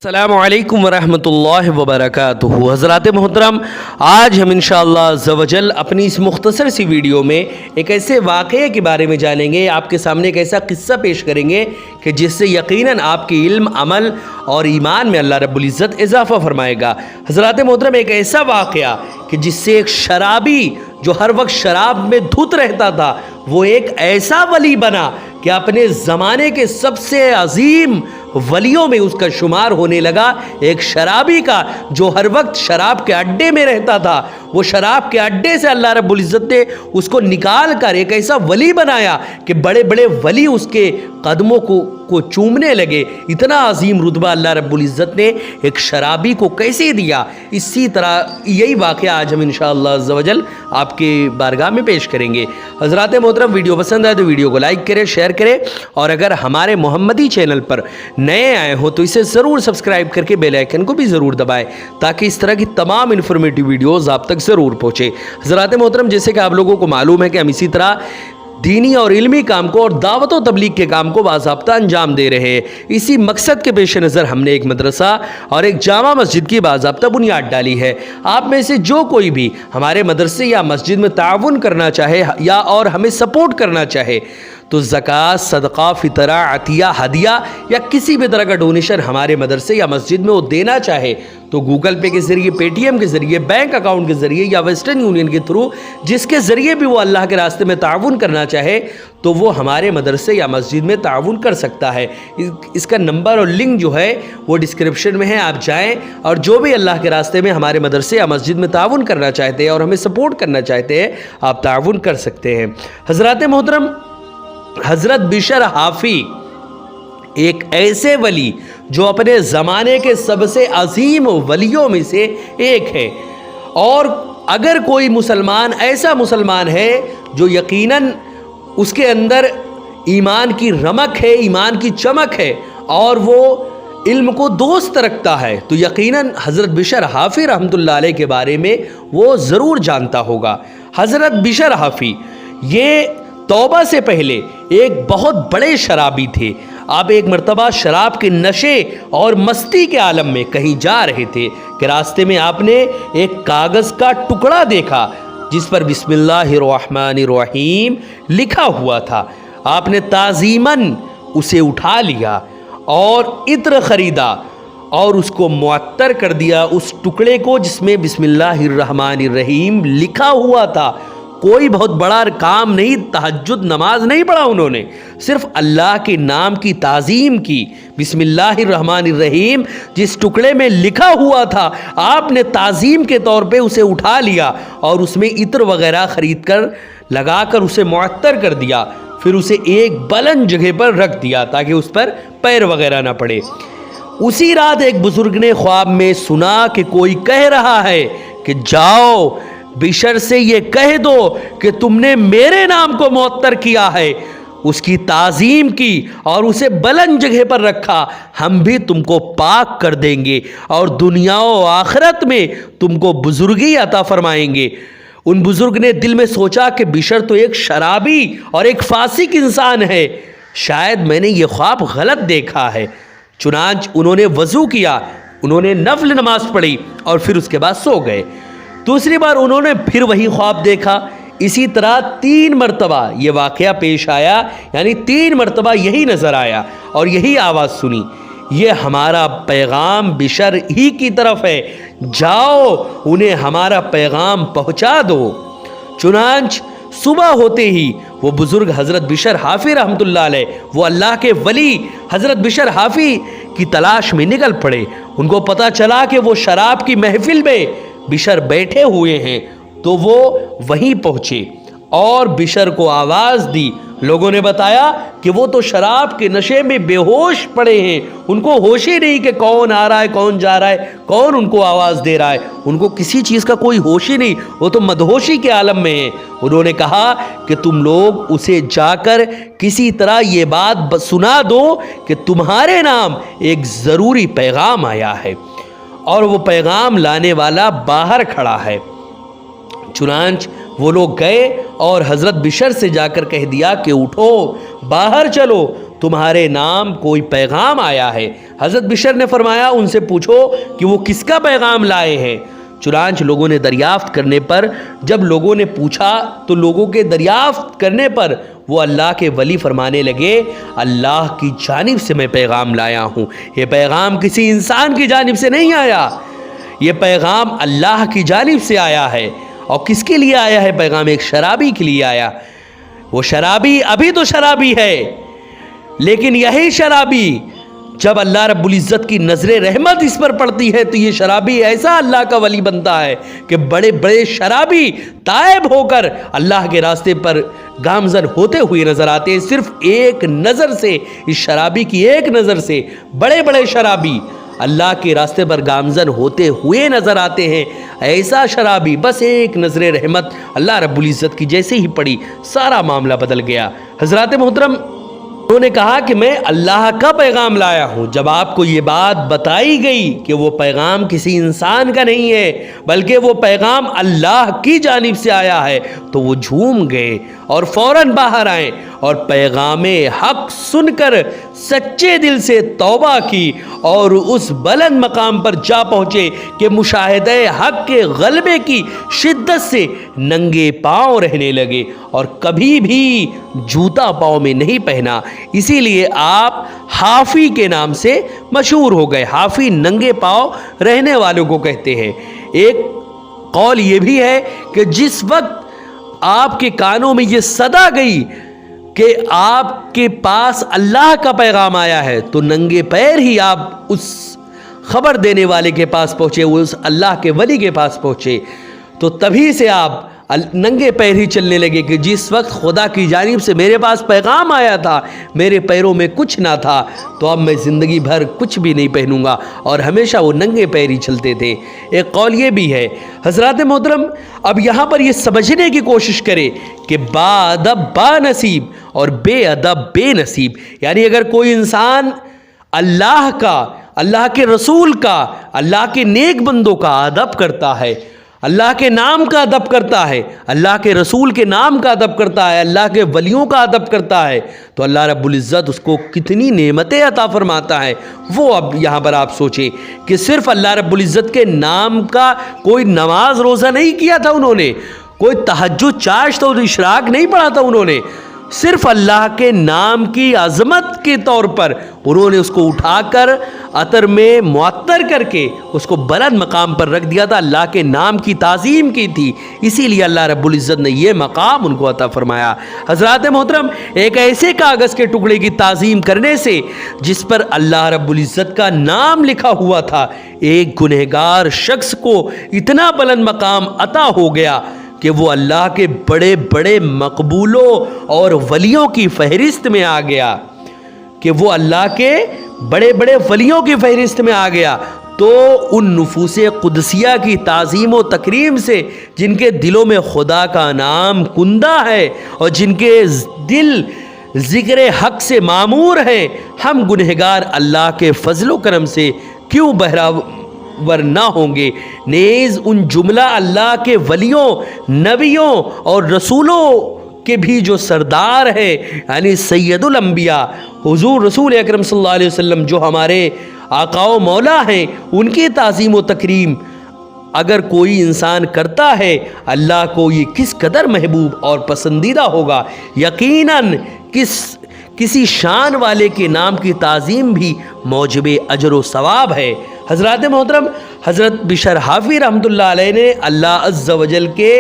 अस्सलामुअलैकुम वरहमतुल्लाहि वबरकातुहू। हज़रात मोहतरम, आज हम इंशाअल्लाह अज़्ज़वजल अपनी इस मुख्तसर सी वीडियो में एक ऐसे वाक़ये के बारे में जानेंगे, आपके सामने एक ऐसा किस्सा पेश करेंगे कि जिससे यकीनन आपके इल्म, अमल और ईमान में अल्लाह रब्बुल इज़्ज़त इजाफ़ा फरमाएगा। हज़रात मोहतरम, एक ऐसा वाक़या कि जिससे एक शराबी जो हर वक्त शराब में धुत रहता था, वो एक ऐसा वली बना कि अपने ज़माने के सबसे अजीम वलियों में उसका शुमार होने लगा। एक शराबी का जो हर वक्त शराब के अड्डे में रहता था, वो शराब के अड्डे से अल्लाह रब्बुल इज़्ज़त ने उसको निकाल कर एक ऐसा वली बनाया कि बड़े बड़े वली उसके कदमों को चूमने लगे। इतना अजीम रुतबा अल्लाह रब्बुल इज़्ज़त ने एक शराबी को कैसे दिया, इसी तरह यही वाक़या आज हम इंशाअल्लाह अज़्ज़वजल आपके बारगाह में पेश करेंगे। हज़रात मोहतरम, वीडियो पसंद आए तो वीडियो को लाइक करें, शेयर करें, और अगर हमारे मोहम्मदी चैनल पर नए आए हो तो इसे ज़रूर सब्सक्राइब करके बेल आइकन को भी ज़रूर दबाएं ताकि इस तरह की तमाम इन्फॉर्मेटिव वीडियोज़ आप तक ज़रूर पहुँचे। हज़रात मोहतरम, जैसे कि आप लोगों को मालूम है कि हम इसी तरह दीनी और इल्मी काम को और दावत व तबलीग के काम को बाज़ाब्ता अंजाम दे रहे हैं। इसी मकसद के पेश नज़र हमने एक मदरसा और एक जामा मस्जिद की बाज़ाब्ता बुनियाद डाली है। आप में से जो कोई भी हमारे मदरसे या मस्जिद में ताउन करना चाहे या और हमें सपोर्ट करना चाहे तो ज़कात, सदक़ा, फ़ितरा, अतिया, हदिया या किसी भी तरह का डोनेशन हमारे मदरसे या मस्जिद में वो देना चाहे तो गूगल पे के ज़रिए, पेटीएम के ज़रिए, बैंक अकाउंट के ज़रिए या वेस्टर्न यूनियन के थ्रू, जिसके ज़रिए भी वो अल्लाह के रास्ते में ताउन करना चाहे तो वो हमारे मदरसे या मस्जिद में ताउन कर सकता है। इसका नंबर और लिंक जो है वो डिस्क्रिप्शन में है, आप जाएँ और जो भी अल्लाह के रास्ते में हमारे मदरसे या मस्जिद में ताउन करना चाहते हैं और हमें सपोर्ट करना चाहते हैं, आप ताउन कर सकते हैं। हज़रात मोहतरम, हज़रत बिशर हाफ़ी एक ऐसे वली जो अपने ज़माने के सबसे अजीम वलियों में से एक है, और अगर कोई मुसलमान ऐसा मुसलमान है जो यकीनन उसके अंदर ईमान की रमक है, ईमान की चमक है और वो इल्म को दोस्त रखता है, तो यकीनन हज़रत बिशर हाफ़ी रहमतुल्लाह अलैह के बारे में वो ज़रूर जानता होगा। हज़रत बिशर हाफ़ी ये तौबा से पहले एक बहुत बड़े शराबी थे। आप एक मर्तबा शराब के नशे और मस्ती के आलम में कहीं जा रहे थे कि रास्ते में आपने एक कागज़ का टुकड़ा देखा जिस पर बिस्मिल्लाहिर्रहमानिर्रहीम लिखा हुआ था। आपने ताज़ीमन उसे उठा लिया और इत्र ख़रीदा और उसको मुअत्तर कर दिया, उस टुकड़े को जिसमें बिस्मिल्लाहिर्रहमानिर्रहीम लिखा हुआ था। कोई बहुत बड़ा काम नहीं, तहज्जुद नमाज नहीं पढ़ा उन्होंने, सिर्फ अल्लाह के नाम की ताज़ीम की। बिस्मिल्लाहिर्रहमानिर्रहीम जिस टुकड़े में लिखा हुआ था, आपने ताज़ीम के तौर पे उसे उठा लिया और उसमें इत्र वगैरह ख़रीद कर लगाकर उसे मुअत्तर कर दिया। फिर उसे एक बुलंद जगह पर रख दिया ताकि उस पर पैर वगैरह ना पड़े। उसी रात एक बुज़ुर्ग ने ख्वाब में सुना कि कोई कह रहा है कि जाओ बिशर से ये कह दो कि तुमने मेरे नाम को मुअत्तर किया है, उसकी ताज़ीम की और उसे बुलंद जगह पर रखा। हम भी तुमको पाक कर देंगे और दुनिया और आखिरत में तुमको बुजुर्गी अता फरमाएंगे। उन बुजुर्ग ने दिल में सोचा कि बिशर तो एक शराबी और एक फासिक इंसान है, शायद मैंने ये ख्वाब गलत देखा है। चुनांच उन्होंने वज़ू किया, उन्होंने नफल नमाज पढ़ी और फिर उसके बाद सो गए। दूसरी बार उन्होंने फिर वही ख्वाब देखा। इसी तरह 3 मरतबा ये वाक़या पेश आया, यानी 3 मरतबा यही नज़र आया और यही आवाज़ सुनी, ये हमारा पैगाम बिशर ही की तरफ है, जाओ उन्हें हमारा पैगाम पहुँचा दो। चुनांच सुबह होते ही वो बुज़ुर्ग हज़रत बिशर हाफ़ी रहमतुल्लाह अलैह, वो अल्लाह के वली हज़रत बिशर हाफ़ी की तलाश में निकल पड़े। उनको पता चला कि वो शराब की महफिल में बिशर बैठे हुए हैं, तो वो वहीं पहुँचे और बिशर को आवाज़ दी। लोगों ने बताया कि वो तो शराब के नशे में बेहोश पड़े हैं, उनको होश ही नहीं कि कौन आ रहा है, कौन जा रहा है, कौन उनको आवाज़ दे रहा है, उनको किसी चीज़ का कोई होश ही नहीं, वो तो मदहोशी के आलम में हैं। उन्होंने कहा कि तुम लोग उसे जाकर किसी तरह ये बात सुना दो कि तुम्हारे नाम एक ज़रूरी पैगाम आया है और वो पैगाम लाने वाला बाहर खड़ा है। चुनांच वो लोग गए और हज़रत बिशर से जाकर कह दिया कि उठो, बाहर चलो, तुम्हारे नाम कोई पैगाम आया है। हज़रत बिशर ने फरमाया उनसे पूछो कि वो किसका पैगाम लाए हैं। चुनांच लोगों ने दरियाफ्त करने पर, जब लोगों ने पूछा तो लोगों के दरियाफ्त करने पर वो अल्लाह के वली फरमाने लगे, अल्लाह की जानिब से मैं पैगाम लाया हूँ। ये पैगाम किसी इंसान की जानिब से नहीं आया, ये पैगाम अल्लाह की जानिब से आया है। और किसके लिए आया है पैगाम? एक शराबी के लिए आया। वो शराबी अभी तो शराबी है, लेकिन यही शराबी जब अल्लाह रब्बुल इज़्ज़त की नज़र रहमत इस पर पड़ती है तो ये शराबी ऐसा अल्लाह का वली बनता है कि बड़े बड़े शराबी तायब होकर अल्लाह के रास्ते पर गामज़न होते हुए नज़र आते हैं। सिर्फ एक नज़र से, इस शराबी की एक नज़र से बड़े बड़े शराबी अल्लाह के रास्ते पर गामज़न होते हुए नज़र आते हैं। ऐसा शराबी बस एक नज़र रहमत अल्लाह रब्बुल इज़्ज़त की जैसे ही पड़ी, सारा मामला बदल गया। हज़रात मोहतरम, उन्होंने कहा कि मैं अल्लाह का पैगाम लाया हूँ। जब आपको ये बात बताई गई कि वो पैगाम किसी इंसान का नहीं है बल्कि वो पैगाम अल्लाह की जानिब से आया है, तो वो झूम गए और फ़ौरन बाहर आए और पैगाम हक़ सुनकर सच्चे दिल से तौबा की और उस बुलंद मकाम पर जा पहुँचे कि मुशाहिदे हक़ के गलबे की शिद्दत से नंगे पाँव रहने लगे और कभी भी जूता पाँव में नहीं पहना। इसीलिए आप हाफ़ी के नाम से मशहूर हो गए। हाफ़ी नंगे पाँव रहने वालों को कहते हैं। एक कौल ये भी है कि जिस वक्त आपके कानों में ये सदा गई कि आपके पास अल्लाह का पैगाम आया है, तो नंगे पैर ही आप उस खबर देने वाले के पास पहुँचे, उस अल्लाह के वली के पास पहुँचे। तो तभी से आप नंगे पैर ही चलने लगे कि जिस वक्त खुदा की जानिब से मेरे पास पैगाम आया था, मेरे पैरों में कुछ ना था, तो अब मैं ज़िंदगी भर कुछ भी नहीं पहनूंगा, और हमेशा वो नंगे पैर ही चलते थे। एक कौल ये भी है। हज़रात मोहतरम, अब यहाँ पर ये समझने की कोशिश करें कि बाअदब बानसीब और बेअदब बेनसीब, यानी अगर कोई इंसान अल्लाह का, अल्लाह के रसूल का, अल्लाह के नेक बंदों का अदब करता है, अल्लाह के नाम का अदब करता है, अल्लाह के रसूल के नाम का अदब करता है, अल्लाह के वलियों का अदब करता है, तो अल्लाह रब्बुल इज़्ज़त उसको कितनी नेमतें अता फरमाता है। वो अब यहाँ पर आप सोचें कि सिर्फ अल्लाह रब्बुल इज़्ज़त के नाम का कोई नमाज रोज़ा नहीं किया था उन्होंने, कोई तहज्जुद चाश्त और इशराक नहीं पढ़ा था उन्होंने, सिर्फ अल्लाह के नाम की अज़मत के तौर पर उन्होंने उसको उठाकर अतर में मुअत्तर करके उसको बुलंद मकाम पर रख दिया था, अल्लाह के नाम की ताज़ीम की थी। इसीलिए अल्लाह रब्बुल इज़्ज़त ने ये मकाम उनको अता फरमाया। हज़रात मोहतरम, एक ऐसे कागज़ के टुकड़े की ताज़ीम करने से जिस पर अल्लाह रब्बुल इज़्ज़त का नाम लिखा हुआ था, एक गुनहगार शख्स को इतना बुलंद मकाम अता हो गया कि वो अल्लाह के बड़े बड़े मकबूलों और वलियों की फहरिस्त में आ गया, कि वो अल्लाह के बड़े बड़े वलियों की फहरिस्त में आ गया। तो उन नुफूसे कुदसिया की ताज़ीम व तकरीम से, जिनके दिलों में खुदा का नाम कुंदा है और जिनके दिल ज़िक्र हक़ से मामूर हैं, हम गुनहगार अल्लाह के फ़ज़्ल व करम से क्यों बहरावर ना होंगे। नेज़ उन जुमला अल्लाह के वलियों, नबियों और रसूलों के भी जो सरदार है, यानी सैयदुल अंबिया हुज़ूर रसूल अकरम सल्लल्लाहु अलैहि वसल्लम, जो हमारे आका व मौला हैं, उनकी ताज़ीम व तकरीम अगर कोई इंसान करता है, अल्लाह को ये किस कदर महबूब और पसंदीदा होगा। यकीनन किसी शान वाले के नाम की ताज़ीम भी मौजब अजर व सवाब है। हज़रात मोहतरम, हज़रत बिशर हाफ़ी रहमतुल्लाह अलैह ने अल्लाह अज़्ज़ व जल के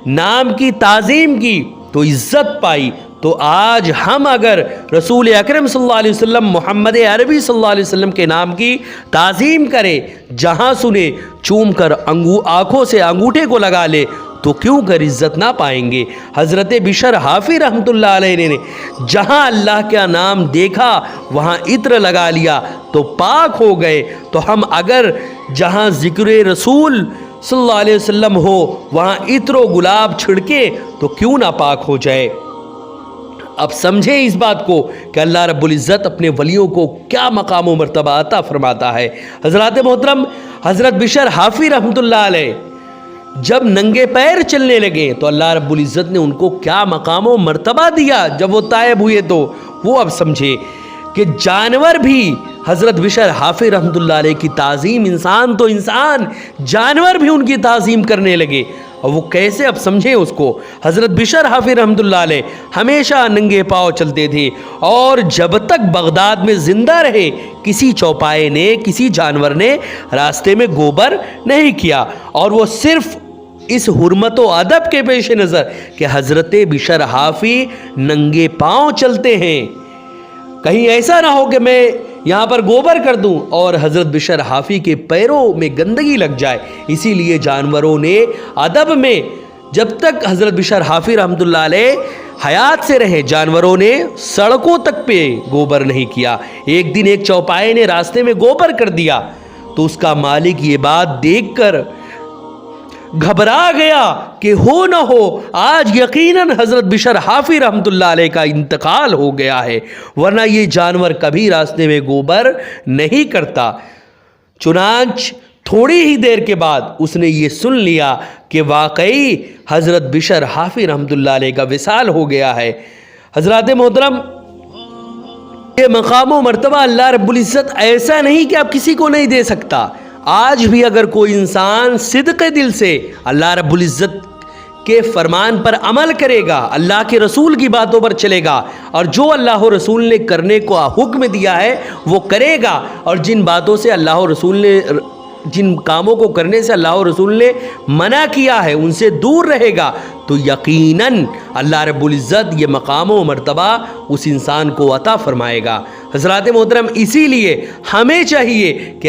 नाम की ताज़ीम की तो इज़्ज़त पाई। तो आज हम अगर रसूल अकरम सल्लल्लाहु अलैहि वसल्लम, मोहम्मद अरबी सल्लल्लाहु अलैहि वसल्लम के नाम की ताज़ीम करें, जहाँ सुने चूम कर आँखों से अंगूठे को लगा ले, तो क्यों कर इज़्ज़त ना पाएंगे। हज़रत बिशर हाफ़ी रहमतुल्लाह अलैह ने जहाँ अल्लाह का नाम देखा वहाँ इत्र लगा लिया तो पाक हो गए। तो हम अगर जहाँ ज़िक्र रसूल सल्लल्लाहु अलैहि वसल्लम हो वहाँ इत्र व गुलाब छिड़के तो क्यों ना पाक हो जाए। अब समझे इस बात को कि अल्लाह रब्बुल इज़्ज़त अपने वलियों को क्या मकाम व मर्तबा अता फरमाता है। हज़रात मोहतरम, हज़रत बिशर हाफ़ी रहमतुल्लाह अलैह जब नंगे पैर चलने लगे तो अल्लाह रब्बुल इज़्ज़त ने उनको क्या मकाम व मर्तबा दिया। जब वो तायब हुए तो वो अब समझे कि जानवर भी हज़रत बिशर हाफी रहमतुल्लाह अलैह की ताज़ीम, इंसान तो इंसान, जानवर भी उनकी ताज़ीम करने लगे। और वो कैसे, अब समझें उसको। हज़रत बिशर हाफी रहमतुल्लाह अलैह हमेशा नंगे पाँव चलते थे, और जब तक बगदाद में ज़िंदा रहे किसी चौपाए ने, किसी जानवर ने रास्ते में गोबर नहीं किया। और वो सिर्फ़ इस हुर्मत व अदब के पेश नज़र कि हज़रत बिशर हाफी नंगे पाँव चलते हैं, कहीं ऐसा ना हो कि मैं यहाँ पर गोबर कर दूं और हज़रत बिशर हाफी के पैरों में गंदगी लग जाए। इसीलिए जानवरों ने अदब में, जब तक हज़रत बिशर हाफी रहमतुल्लाह अलैह हयात से रहे, जानवरों ने सड़कों तक पे गोबर नहीं किया। एक दिन एक चौपाए ने रास्ते में गोबर कर दिया तो उसका मालिक ये बात देखकर घबरा गया कि हो न हो आज यकीनन हज़रत बिशर हाफी रहमतुल्लाह अलैह का इंतकाल हो गया है, वरना ये जानवर कभी रास्ते में गोबर नहीं करता। चुनांच थोड़ी ही देर के बाद उसने ये सुन लिया कि वाकई हज़रत बिशर हाफी रहमतुल्लाह अलैह का विसाल हो गया है। हज़रात मोहतरम, ये मकाम व मर्तबा अल्लाह रब्बुल इज़्ज़त ऐसा नहीं कि आप किसी को नहीं दे सकता। आज भी अगर कोई इंसान सिद्क़े दिल से अल्लाह रब्बुल इज़्ज़त के फरमान पर अमल करेगा, अल्लाह के रसूल की बातों पर चलेगा, और जो अल्लाह और रसूल ने करने को हुक्म दिया है वो करेगा, और जिन बातों से अल्लाह और रसूल ने, जिन कामों को करने से अल्लाह और रसूल ने मना किया है उनसे दूर रहेगा, तो यकीनन अल्लाह रब्बुल इज़्ज़त ये मकाम व मर्तबा उस इंसान को अता फरमाएगा। हज़रात मोहतरम, इसीलिए हमें चाहिए कि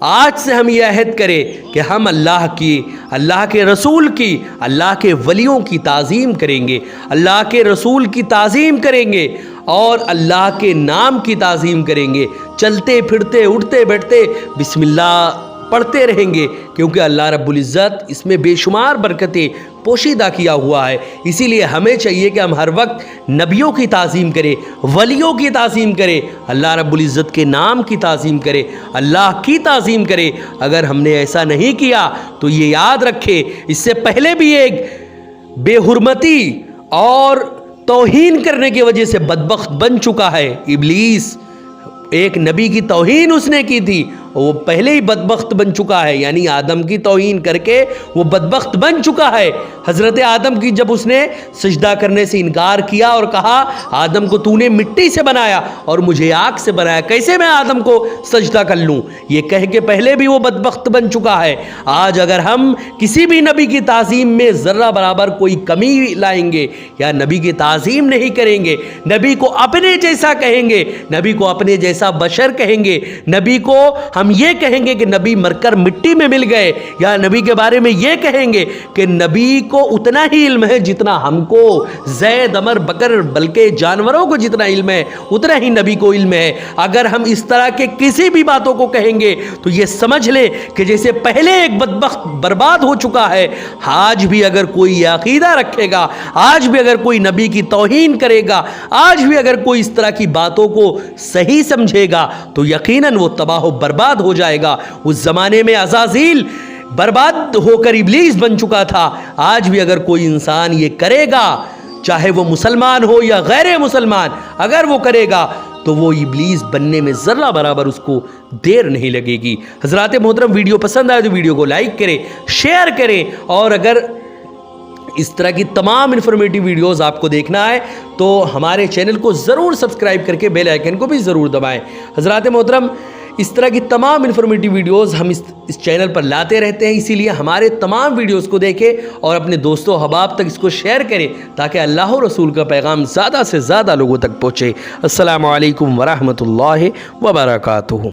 आज से हम ये अहद करें कि हम अल्लाह की, अल्लाह के रसूल की, अल्लाह के वलियों की ताज़ीम करेंगे, अल्लाह के रसूल की ताज़ीम करेंगे और अल्लाह के नाम की ताज़ीम करेंगे। चलते फिरते उठते बैठते बिस्मिल्लाह पढ़ते रहेंगे, क्योंकि अल्लाह रब्बुल इज़्ज़त इसमें बेशुमार बरकतें पोशीदा किया हुआ है। इसीलिए हमें चाहिए कि हम हर वक्त नबियों की ताज़ीम करें, वलियों की ताज़ीम करें, अल्लाह रब्बुल इज़्ज़त के नाम की ताज़ीम करें, अल्लाह की ताज़ीम करें। अगर हमने ऐसा नहीं किया तो ये याद रखें, इससे पहले भी एक बेहुरमती और तौहीन करने की वजह से बदबख्त बन चुका है इब्लीस। एक नबी की तौहीन उसने की थी, वो पहले ही बदबख्त बन चुका है, यानी आदम की तौहीन करके वो बदबख्त बन चुका है। हज़रत आदम की जब उसने सजदा करने से इनकार किया और कहा आदम को तूने मिट्टी से बनाया और मुझे आग से बनाया, कैसे मैं आदम को सजदा कर लूँ, ये कह के पहले भी वो बदबख्त बन चुका है। आज अगर हम किसी भी नबी की ताज़ीम में ज़र्रा बराबर कोई कमी लाएंगे या नबी की ताज़ीम नहीं करेंगे, नबी को अपने जैसा कहेंगे, नबी को अपने जैसा बशर कहेंगे, नबी को हम ये कहेंगे कि नबी मरकर मिट्टी में मिल गए, या नबी के बारे में ये कहेंगे कि नबी को उतना ही इल्म है जितना हमको, ज़ैद अमर बकर बल्कि जानवरों को जितना इल्म है उतना ही नबी को इल्म है। अगर हम इस तरह के किसी भी बातों को कहेंगे तो ये समझ ले कि जैसे पहले एक बदबख्त बर्बाद हो चुका है, आज भी अगर कोई ये अकीदा रखेगा, आज भी अगर कोई नबी की तौहीन करेगा, आज भी अगर कोई इस तरह की बातों को सही समझेगा तो यकीनन वो तबाह बर्बाद हो जाएगा। उस ज़माने में अज़ाज़ील बर्बाद होकर इब्लीस बन चुका था। आज भी अगर कोई इंसान ये करेगा, चाहे वो मुसलमान हो या गैर मुसलमान, अगर वो करेगा तो वो इब्लीस बनने में ज़र्रा बराबर उसको देर नहीं लगेगी। हज़रात मोहतरम, वीडियो पसंद आए तो वीडियो को लाइक करें, शेयर करें, और अगर इस तरह की तमाम इन्फॉर्मेटिव वीडियोस आपको देखना है तो हमारे चैनल को ज़रूर सब्सक्राइब करके बेल आइकन को भी ज़रूर दबाएं। हज़रात मोहतरम, इस तरह की तमाम इन्फॉर्मेटिव वीडियोस हम इस चैनल पर लाते रहते हैं, इसीलिए हमारे तमाम वीडियोस को देखें और अपने दोस्तों अहबाब तक इसको शेयर करें ताकि अल्लाह और रसूल का पैगाम ज़्यादा से ज़्यादा लोगों तक पहुँचे। अस्सलामु अलैकुम वरहमतुल्लाहि वबरकातुहू।